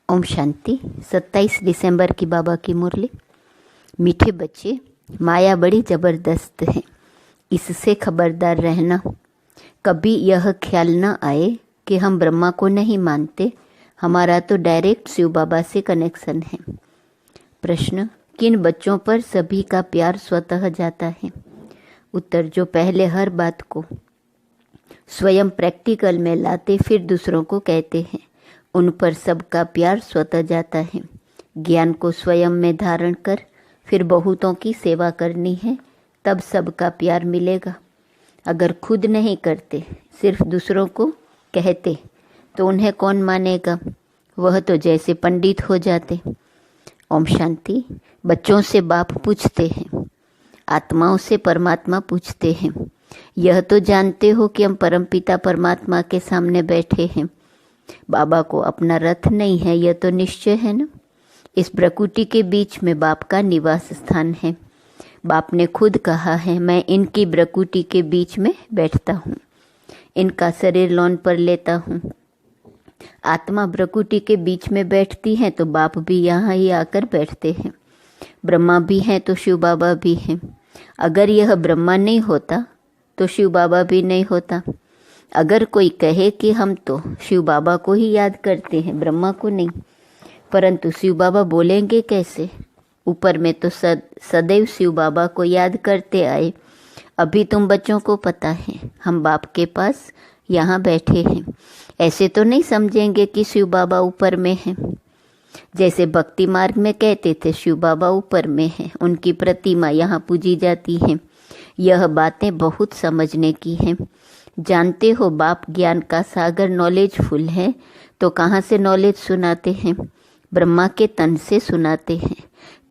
ओम शांति। 27 दिसंबर की बाबा की मुरली। मीठे बच्चे, माया बड़ी ज़बरदस्त है, इससे खबरदार रहना। कभी यह ख्याल न आए कि हम ब्रह्मा को नहीं मानते, हमारा तो डायरेक्ट शिव बाबा से कनेक्शन है। प्रश्न, किन बच्चों पर सभी का प्यार स्वतः जाता है? उत्तर, जो पहले हर बात को स्वयं प्रैक्टिकल में लाते फिर दूसरों को कहते हैं, उन पर सबका प्यार स्वतः जाता है। ज्ञान को स्वयं में धारण कर फिर बहुतों की सेवा करनी है, तब सबका प्यार मिलेगा। अगर खुद नहीं करते, सिर्फ दूसरों को कहते, तो उन्हें कौन मानेगा? वह तो जैसे पंडित हो जाते। ओम शांति। बच्चों से बाप पूछते हैं, आत्माओं से परमात्मा पूछते हैं, यह तो जानते हो कि हम परमपिता परमात्मा के सामने बैठे हैं। बाबा को अपना रथ नहीं है, यह तो निश्चय है ना। इस प्रकृति के बीच में बाप का निवास स्थान है। बाप ने खुद कहा है, मैं इनकी प्रकृति के बीच में बैठता हूँ, इनका शरीर लोन पर लेता हूँ। आत्मा प्रकृति के बीच में बैठती है तो बाप भी यहाँ ही आकर बैठते हैं। ब्रह्मा भी हैं तो शिव बाबा भी हैं। अगर यह ब्रह्मा नहीं होता तो शिव बाबा भी नहीं होता। अगर कोई कहे कि हम तो शिव बाबा को ही याद करते हैं, ब्रह्मा को नहीं, परंतु शिव बाबा बोलेंगे कैसे? ऊपर में तो सदैव शिव बाबा को याद करते आए। अभी तुम बच्चों को पता है हम बाप के पास यहाँ बैठे हैं, ऐसे तो नहीं समझेंगे कि शिव बाबा ऊपर में हैं। जैसे भक्ति मार्ग में कहते थे शिव बाबा ऊपर में है, उनकी प्रतिमा यहाँ पूजी जाती है। यह बातें बहुत समझने की हैं। जानते हो बाप ज्ञान का सागर नॉलेजफुल है, तो कहाँ से नॉलेज सुनाते हैं? ब्रह्मा के तन से सुनाते हैं।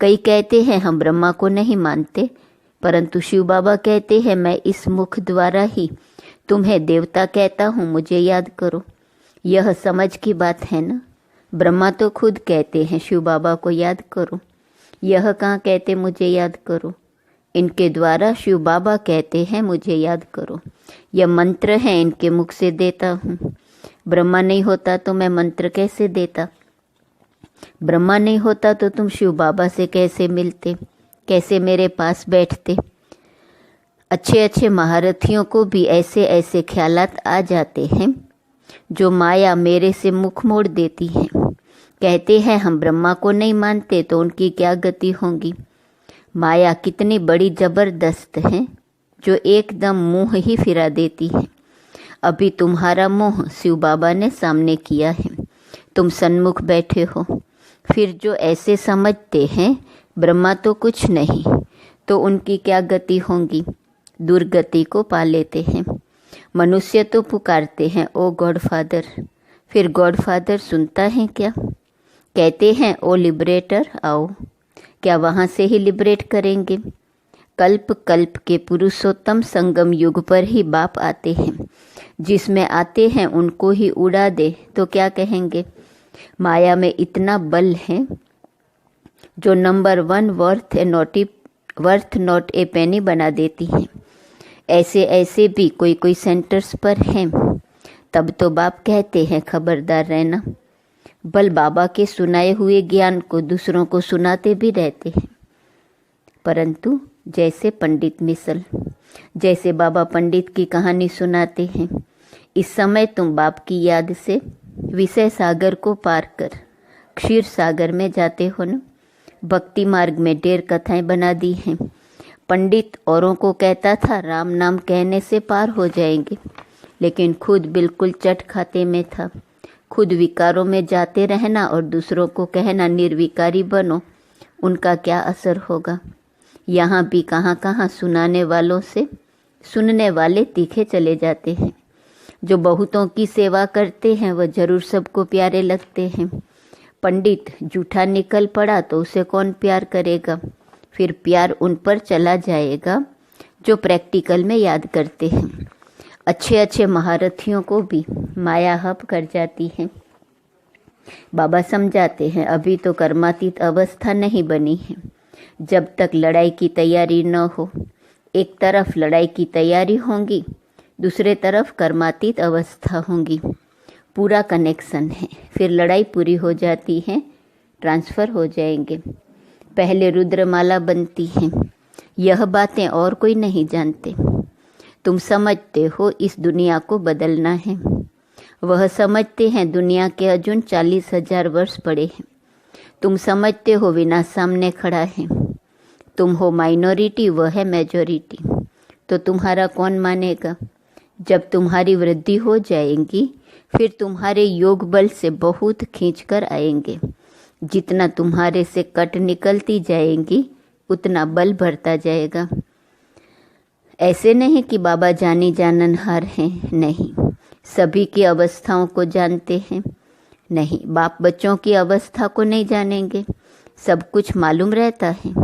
कई कहते हैं हम ब्रह्मा को नहीं मानते, परंतु शिव बाबा कहते हैं मैं इस मुख द्वारा ही तुम्हें देवता कहता हूँ, मुझे याद करो। यह समझ की बात है ना। ब्रह्मा तो खुद कहते हैं शिव बाबा को याद करो, यह कहाँ कहते मुझे याद करो। इनके द्वारा शिव बाबा कहते हैं मुझे याद करो। यह मंत्र है, इनके मुख से देता हूँ। ब्रह्मा नहीं होता तो मैं मंत्र कैसे देता? ब्रह्मा नहीं होता तो तुम शिव बाबा से कैसे मिलते, कैसे मेरे पास बैठते? अच्छे अच्छे महारथियों को भी ऐसे ऐसे ख्यालात आ जाते हैं जो माया मेरे से मुख मोड़ देती है। कहते हैं हम ब्रह्मा को नहीं मानते तो उनकी क्या गति होगी। माया कितनी बड़ी जबरदस्त है जो एकदम मुंह ही फिरा देती है। अभी तुम्हारा मुंह शिव बाबा ने सामने किया है, तुम सन्मुख बैठे हो। फिर जो ऐसे समझते हैं ब्रह्मा तो कुछ नहीं, तो उनकी क्या गति होगी? दुर्गति को पा लेते हैं। मनुष्य तो पुकारते हैं ओ गॉड फादर, फिर गॉड फादर सुनता है क्या? कहते हैं ओ लिबरेटर आओ, क्या वहाँ से ही लिबरेट करेंगे? कल्प कल्प के पुरुषोत्तम संगम युग पर ही बाप आते हैं, जिसमें आते हैं उनको ही उड़ा दे तो क्या कहेंगे? माया में इतना बल है जो नंबर 1 वर्थ नॉट ए पेनी बना देती है। ऐसे ऐसे भी कोई कोई सेंटर्स पर हैं। तब तो बाप कहते हैं खबरदार रहना। बल बाबा के सुनाए हुए ज्ञान को दूसरों को सुनाते भी रहते हैं, परंतु जैसे पंडित मिसल, जैसे बाबा पंडित की कहानी सुनाते हैं। इस समय तुम बाप की याद से विषय सागर को पार कर क्षीर सागर में जाते हो न। भक्ति मार्ग में ढेर कथाएं बना दी हैं। पंडित औरों को कहता था राम नाम कहने से पार हो जाएंगे, लेकिन खुद बिल्कुल चट खाते में था। खुद विकारों में जाते रहना और दूसरों को कहना निर्विकारी बनो, उनका क्या असर होगा? यहाँ भी कहाँ कहाँ सुनाने वालों से सुनने वाले तीखे चले जाते हैं। जो बहुतों की सेवा करते हैं वह जरूर सबको प्यारे लगते हैं। पंडित झूठा निकल पड़ा तो उसे कौन प्यार करेगा? फिर प्यार उन पर चला जाएगा जो प्रैक्टिकल में याद करते हैं। अच्छे अच्छे महारथियों को भी माया हप कर जाती है। बाबा समझाते हैं अभी तो कर्मातीत अवस्था नहीं बनी है। जब तक लड़ाई की तैयारी न हो, एक तरफ लड़ाई की तैयारी होगी, दूसरे तरफ कर्मातीत अवस्था होगी। पूरा कनेक्शन है। फिर लड़ाई पूरी हो जाती है, ट्रांसफ़र हो जाएंगे। पहले रुद्रमाला बनती है। यह बातें और कोई नहीं जानते। तुम समझते हो इस दुनिया को बदलना है, वह समझते हैं दुनिया के अर्जुन 40,000 वर्ष पड़े हैं। तुम समझते हो विनाश सामने खड़ा है। तुम हो माइनॉरिटी, वह है मेजॉरिटी। तो तुम्हारा कौन मानेगा? जब तुम्हारी वृद्धि हो जाएगी फिर तुम्हारे योग बल से बहुत खींच कर आएंगे। जितना तुम्हारे से कट निकलती जाएंगी उतना बल बढ़ता जाएगा। ऐसे नहीं कि बाबा जानी जाननहार हैं, नहीं। सभी की अवस्थाओं को जानते हैं, नहीं। बाप बच्चों की अवस्था को नहीं जानेंगे, सब कुछ मालूम रहता है।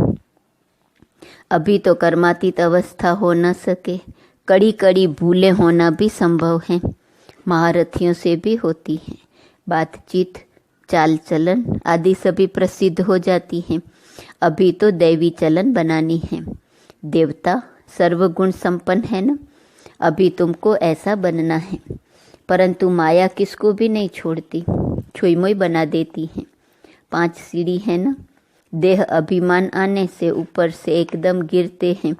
अभी तो कर्मातीत अवस्था हो न सके, कड़ी कड़ी भूलें होना भी संभव है। महारथियों से भी होती हैं। बातचीत, चाल चलन आदि सभी प्रसिद्ध हो जाती हैं। अभी तो दैवी चलन बनानी है। देवता सर्वगुण संपन्न है ना, अभी तुमको ऐसा बनना है। परंतु माया किसको भी नहीं छोड़ती, छुई मुई बना देती है। 5 सीढ़ी है ना, देह अभिमान आने से ऊपर से एकदम गिरते हैं,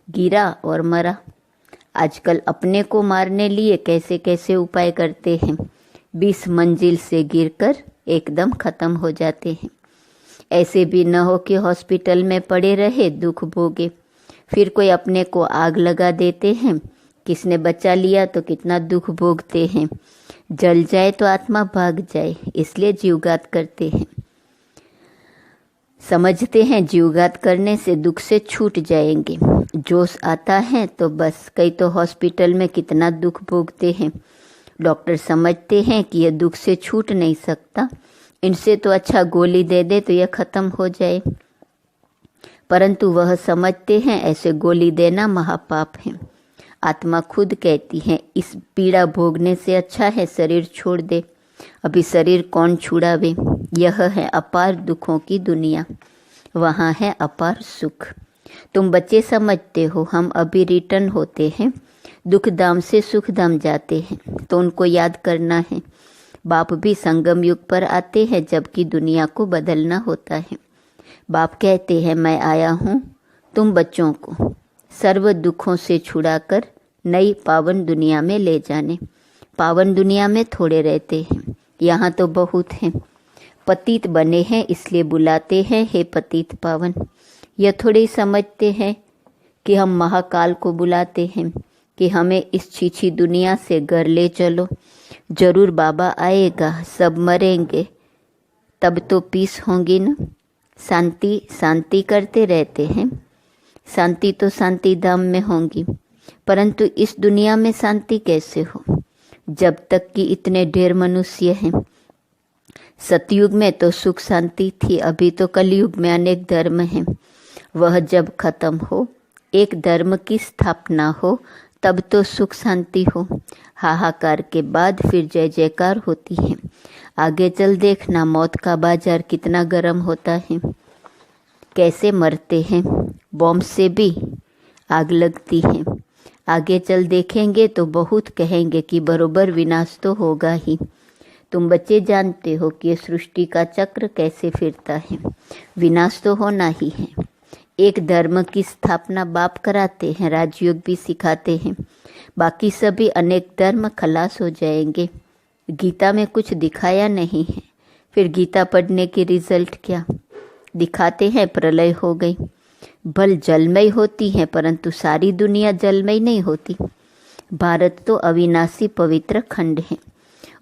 गिरा और मरा। आजकल अपने को मारने लिए कैसे कैसे उपाय करते हैं। 20 मंजिल से गिरकर एकदम खत्म हो जाते हैं। ऐसे भी न हो कि हॉस्पिटल में पड़े रहे, दुख भोगे। फिर कोई अपने को आग लगा देते हैं। किसने बचा लिया तो कितना दुख भोगते हैं। जल जाए तो आत्मा भाग जाए, इसलिए जीवघात करते हैं। समझते हैं जीवघात करने से दुख से छूट जाएंगे। जोश आता है तो बस। कई तो हॉस्पिटल में कितना दुख भोगते हैं। डॉक्टर समझते हैं कि यह दुख से छूट नहीं सकता, इनसे तो अच्छा गोली दे दे तो यह खत्म हो जाए। परंतु वह समझते हैं ऐसे गोली देना महापाप है। आत्मा खुद कहती है इस पीड़ा भोगने से अच्छा है शरीर छोड़ दे। अभी शरीर कौन छुड़ावे। यह है अपार दुखों की दुनिया, वहाँ है अपार सुख। तुम बच्चे समझते हो हम अभी रिटर्न होते हैं, दुख धाम से सुख धाम जाते हैं, तो उनको याद करना है। बाप भी संगम युग पर आते हैं जबकि दुनिया को बदलना होता है। बाप कहते हैं मैं आया हूँ तुम बच्चों को सर्व दुखों से छुड़ाकर नई पावन दुनिया में ले जाने। पावन दुनिया में थोड़े रहते हैं, यहाँ तो बहुत हैं। पतित बने हैं इसलिए बुलाते हैं हे पतित पावन। यह थोड़े ही समझते हैं कि हम महाकाल को बुलाते हैं कि हमें इस छीछी दुनिया से घर ले चलो। जरूर बाबा आएगा, सब मरेंगे, तब तो पीस होंगी न। शांति शांति करते रहते हैं। शांति तो शांति धाम में होंगी, परंतु इस दुनिया में शांति कैसे हो जब तक कि इतने ढेर मनुष्य हैं। सतयुग में तो सुख शांति थी, अभी तो कलयुग में अनेक धर्म हैं। वह जब खत्म हो, एक धर्म की स्थापना हो, तब तो सुख शांति हो। हाहाकार के बाद फिर जय जयकार होती है। आगे चल देखना मौत का बाजार कितना गर्म होता है, कैसे मरते हैं। बॉम्ब से भी आग लगती है। आगे चल देखेंगे तो बहुत कहेंगे कि बरोबर विनाश तो होगा ही। तुम बच्चे जानते हो कि सृष्टि का चक्र कैसे फिरता है, विनाश तो होना ही है। एक धर्म की स्थापना बाप कराते हैं, राजयोग भी सिखाते हैं, बाकी सभी अनेक धर्म खलास हो जाएंगे। गीता में कुछ दिखाया नहीं है, फिर गीता पढ़ने की रिजल्ट क्या। दिखाते हैं प्रलय हो गई, भल जलमय होती है, परंतु सारी दुनिया जलमय नहीं होती। भारत तो अविनाशी पवित्र खंड है,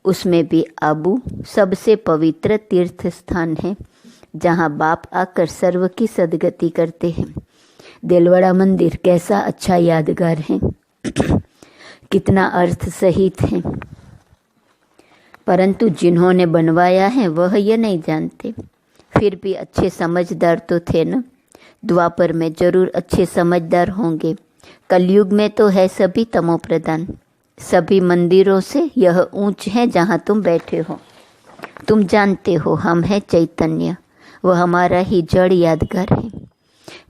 उसमें भी आबू सबसे पवित्र तीर्थ स्थान है, जहाँ बाप आकर सर्व की सदगति करते हैं। देलवाड़ा मंदिर कैसा अच्छा यादगार है, कितना अर्थ सहित है, परंतु जिन्होंने बनवाया है वह ये नहीं जानते। फिर भी अच्छे समझदार तो थे न। द्वापर में जरूर अच्छे समझदार होंगे, कलयुग में तो है सभी तमो प्रधान। सभी मंदिरों से यह ऊंच है जहाँ तुम बैठे हो। तुम जानते हो हम हैं चैतन्य, वह हमारा ही जड़ यादगार है।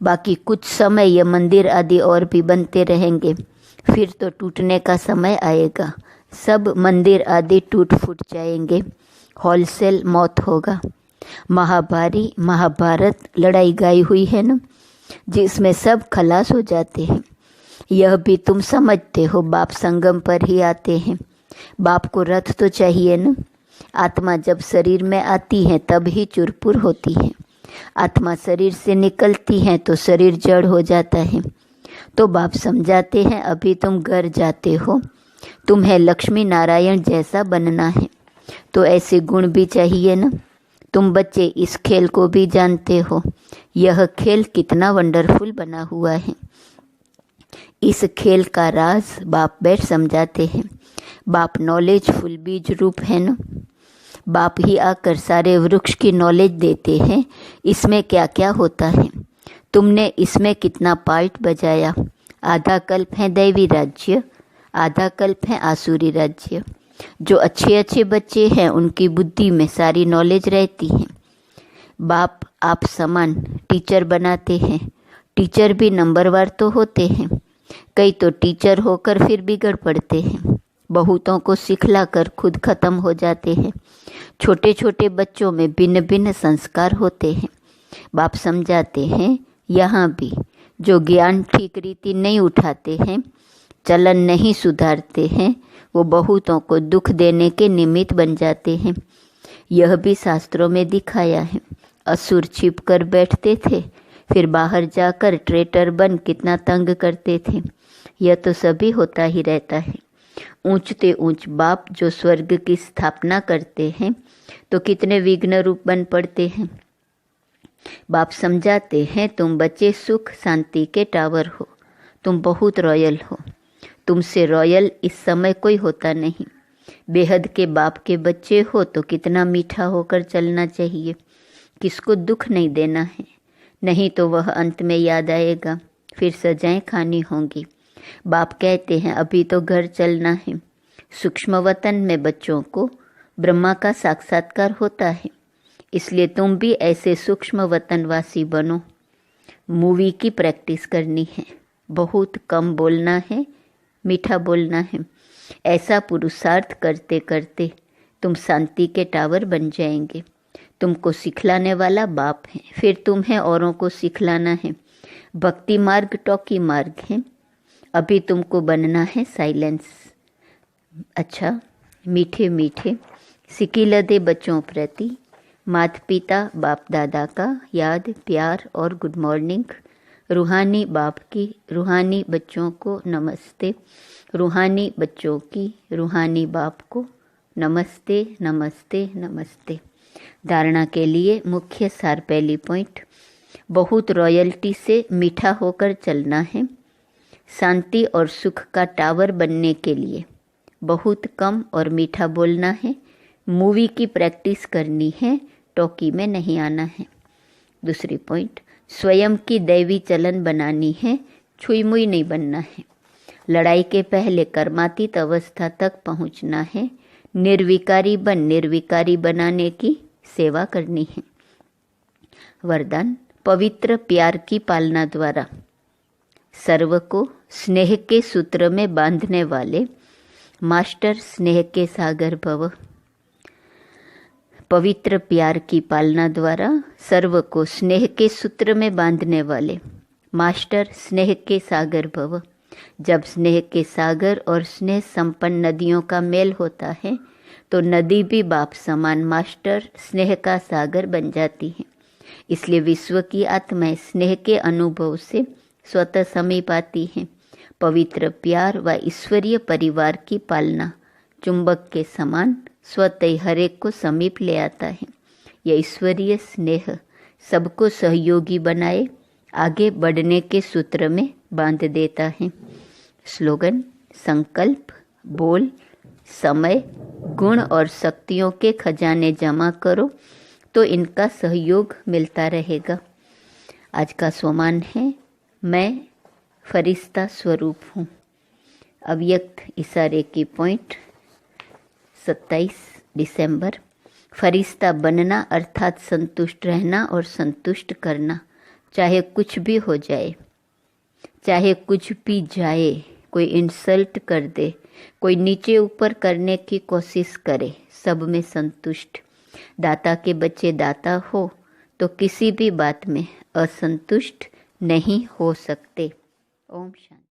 बाकी कुछ समय ये मंदिर आदि और भी बनते रहेंगे, फिर तो टूटने का समय आएगा, सब मंदिर आदि टूट फूट जाएंगे, होलसेल मौत होगा। महाभारत लड़ाई गाई हुई है ना, जिसमें सब खलास हो जाते हैं। यह भी तुम समझते हो, बाप संगम पर ही आते हैं। बाप को रथ तो चाहिए ना। आत्मा जब शरीर में आती है तब ही चुरपुर होती है। आत्मा शरीर से निकलती है तो शरीर जड़ हो जाता है। तो बाप समझाते हैं, अभी तुम घर जाते हो, तुम्हें लक्ष्मी नारायण जैसा बनना है, तो ऐसे गुण भी चाहिए ना। तुम बच्चे इस खेल को भी जानते हो, यह खेल कितना वंडरफुल बना हुआ है। इस खेल का राज बाप बैठ समझाते हैं। बाप नॉलेजफुल बीज रूप है ना। बाप ही आकर सारे वृक्ष की नॉलेज देते हैं, इसमें क्या क्या होता है, तुमने इसमें कितना पार्ट बजाया। आधा कल्प है दैवी राज्य, आधा कल्प है आसुरी राज्य। जो अच्छे अच्छे बच्चे हैं उनकी बुद्धि में सारी नॉलेज रहती है। बाप आप समान टीचर बनाते हैं। टीचर भी नंबरवार तो होते हैं। कई तो टीचर होकर फिर बिगड़ पड़ते हैं। बहुतों को सिखलाकर खुद खत्म हो जाते हैं। छोटे छोटे बच्चों में भिन्न भिन्न संस्कार होते हैं। बाप समझाते हैं, यहाँ भी जो ज्ञान ठीक रीति नहीं उठाते हैं, चलन नहीं सुधारते हैं, वो बहुतों को दुख देने के निमित्त बन जाते हैं। यह भी शास्त्रों में दिखाया है। असुर छिप कर बैठते थे, फिर बाहर जाकर ट्रेटर बन कितना तंग करते थे। यह तो सभी होता ही रहता है। ऊंचते ऊंच बाप जो स्वर्ग की स्थापना करते हैं तो कितने विघ्न रूप बन पड़ते हैं। बाप समझाते हैं, तुम बच्चे सुख शांति के टावर हो, तुम बहुत रॉयल हो। तुमसे रॉयल इस समय कोई होता नहीं। बेहद के बाप के बच्चे हो तो कितना मीठा होकर चलना चाहिए। किसको दुख नहीं देना है, नहीं तो वह अंत में याद आएगा, फिर सजाएं खानी होंगी। बाप कहते हैं, अभी तो घर चलना है। सूक्ष्म वतन में बच्चों को ब्रह्मा का साक्षात्कार होता है, इसलिए तुम भी ऐसे सूक्ष्म वतनवासी बनो। मूवी की प्रैक्टिस करनी है, बहुत कम बोलना है, मीठा बोलना है। ऐसा पुरुषार्थ करते करते तुम शांति के टावर बन जाएंगे। तुमको सिखलाने वाला बाप है, फिर तुम्हें औरों को सिखलाना है। भक्ति मार्ग टॉकी मार्ग है। अभी तुमको बनना है साइलेंस। अच्छा, मीठे मीठे सिकिलदे बच्चों प्रति माता पिता बाप दादा का याद प्यार और गुड मॉर्निंग। रूहानी बाप की रूहानी बच्चों को नमस्ते। रूहानी बच्चों की रूहानी बाप को नमस्ते नमस्ते नमस्ते। धारणा के लिए मुख्य सार, पहली पॉइंट, बहुत रॉयल्टी से मीठा होकर चलना है। शांति और सुख का टावर बनने के लिए बहुत कम और मीठा बोलना है। मूवी की प्रैक्टिस करनी है, टॉकी में नहीं आना है। दूसरी पॉइंट, स्वयं की दैवी चलन बनानी है, छुई मुई नहीं बनना है। लड़ाई के पहले कर्मातीत अवस्था तक पहुंचना है। निर्विकारी निर्विकारी बनाने की सेवा करनी है। वरदान, पवित्र प्यार की पालना द्वारा सर्व को स्नेह के सूत्र में बांधने वाले मास्टर स्नेह के सागर भव। पवित्र प्यार की पालना द्वारा सर्व को स्नेह के सूत्र में बांधने वाले मास्टर स्नेह के सागर भव। जब स्नेह के सागर और स्नेह संपन्न नदियों का मेल होता है तो नदी भी बाप समान मास्टर स्नेह का सागर बन जाती है। इसलिए विश्व की आत्माएं स्नेह के अनुभव से स्वतः समीप आती हैं। पवित्र प्यार व ईश्वरीय परिवार की पालना चुंबक के समान स्वतः हर एक को समीप ले आता है। यह ईश्वरीय स्नेह सबको सहयोगी बनाए आगे बढ़ने के सूत्र में बांध देता है। स्लोगन, संकल्प, बोल, समय, गुण और शक्तियों के खजाने जमा करो तो इनका सहयोग मिलता रहेगा। आज का सोमान है, मैं फरिश्ता स्वरूप हूँ। अव्यक्त इशारे की पॉइंट 27 दिसंबर। फरिश्ता बनना अर्थात संतुष्ट रहना और संतुष्ट करना, चाहे कुछ भी हो जाए, चाहे कुछ भी जाए, कोई इंसल्ट कर दे, कोई नीचे ऊपर करने की कोशिश करे, सब में संतुष्ट। दाता के बच्चे दाता हो तो किसी भी बात में असंतुष्ट नहीं हो सकते। ओम शांति।